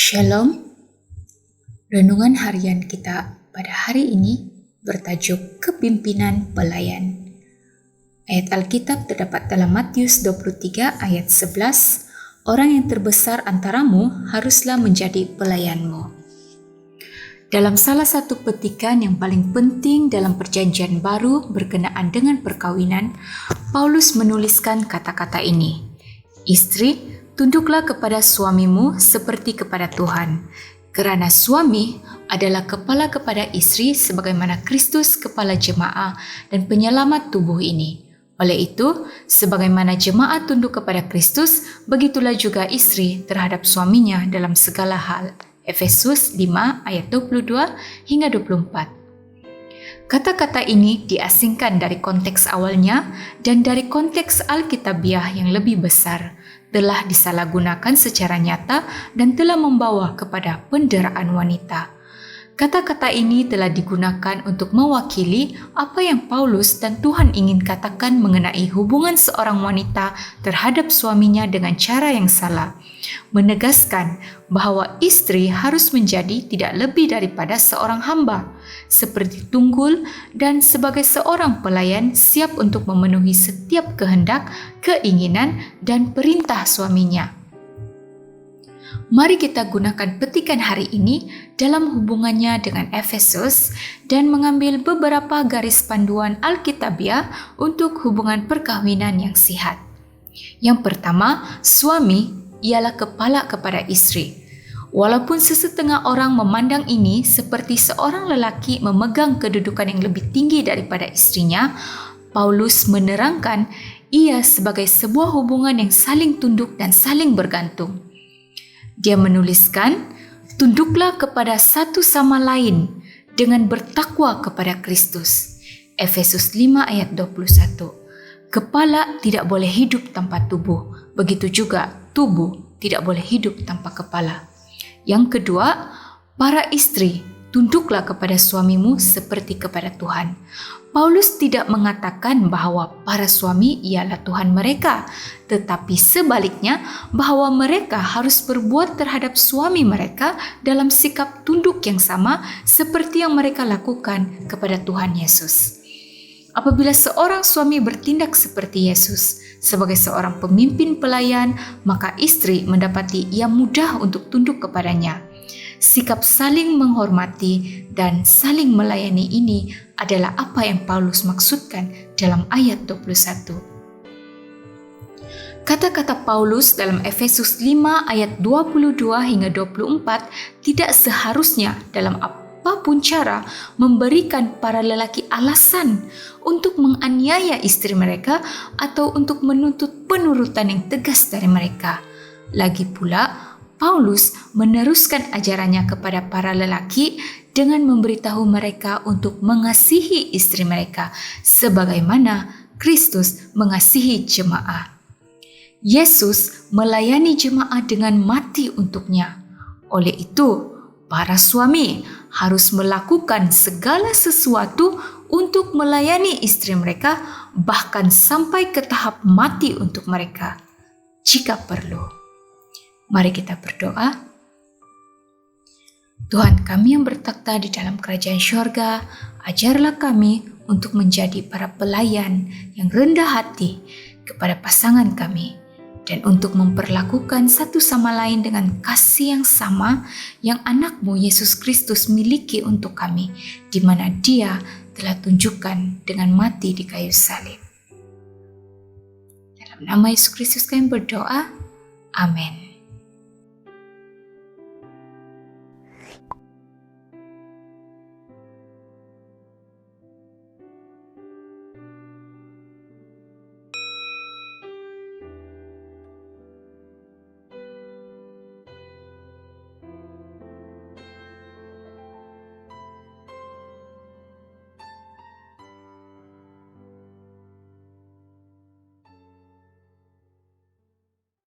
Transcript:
Shalom, renungan harian kita pada hari ini bertajuk Kepimpinan Pelayan. Ayat Alkitab terdapat dalam Matius 23 ayat 11, orang yang terbesar antaramu haruslah menjadi pelayanmu. Dalam salah satu petikan yang paling penting dalam perjanjian baru berkenaan dengan perkawinan, Paulus menuliskan kata-kata ini, "Istri, tunduklah kepada suamimu seperti kepada Tuhan, kerana suami adalah kepala kepada istri sebagaimana Kristus kepala jemaah dan penyelamat tubuh ini. Oleh itu, sebagaimana jemaah tunduk kepada Kristus, begitulah juga istri terhadap suaminya dalam segala hal." Efesus 5 ayat 22 hingga 24. Kata-kata ini diasingkan dari konteks awalnya dan dari konteks Alkitabiah yang lebih besar, telah disalahgunakan secara nyata dan telah membawa kepada penderaan wanita. Kata-kata ini telah digunakan untuk mewakili apa yang Paulus dan Tuhan ingin katakan mengenai hubungan seorang wanita terhadap suaminya dengan cara yang salah, menegaskan bahwa istri harus menjadi tidak lebih daripada seorang hamba, seperti tunggul dan sebagai seorang pelayan siap untuk memenuhi setiap kehendak, keinginan, dan perintah suaminya. Mari kita gunakan petikan hari ini dalam hubungannya dengan Efesus dan mengambil beberapa garis panduan Alkitabiah untuk hubungan perkawinan yang sihat. Yang pertama, suami ialah kepala kepada istri. Walaupun sesetengah orang memandang ini seperti seorang lelaki memegang kedudukan yang lebih tinggi daripada istrinya, Paulus menerangkan ia sebagai sebuah hubungan yang saling tunduk dan saling bergantung. Dia menuliskan, "Tunduklah kepada satu sama lain dengan bertakwa kepada Kristus." Efesus 5 ayat 21. Kepala tidak boleh hidup tanpa tubuh, begitu juga tubuh tidak boleh hidup tanpa kepala. Yang kedua, para istri, tunduklah kepada suamimu seperti kepada Tuhan. Paulus tidak mengatakan bahwa para suami ialah Tuhan mereka, tetapi sebaliknya bahwa mereka harus berbuat terhadap suami mereka dalam sikap tunduk yang sama seperti yang mereka lakukan kepada Tuhan Yesus. Apabila seorang suami bertindak seperti Yesus sebagai seorang pemimpin pelayan, maka istri mendapati yang mudah untuk tunduk kepadanya. Sikap saling menghormati dan saling melayani ini adalah apa yang Paulus maksudkan dalam ayat 21. Kata-kata Paulus dalam Efesus 5 ayat 22 hingga 24 tidak seharusnya dalam apapun cara memberikan para lelaki alasan untuk menganiaya istri mereka atau untuk menuntut penurutan yang tegas dari mereka. Lagi pula, Paulus meneruskan ajarannya kepada para lelaki dengan memberitahu mereka untuk mengasihi istri mereka sebagaimana Kristus mengasihi jemaah. Yesus melayani jemaah dengan mati untuknya. Oleh itu, para suami harus melakukan segala sesuatu untuk melayani istri mereka, bahkan sampai ke tahap mati untuk mereka, jika perlu. Mari kita berdoa. Tuhan kami yang bertakhta di dalam kerajaan syurga, ajarlah kami untuk menjadi para pelayan yang rendah hati kepada pasangan kami dan untuk memperlakukan satu sama lain dengan kasih yang sama yang anak-Mu Yesus Kristus miliki untuk kami, di mana Dia telah tunjukkan dengan mati di kayu salib. Dalam nama Yesus Kristus kami berdoa. Amin.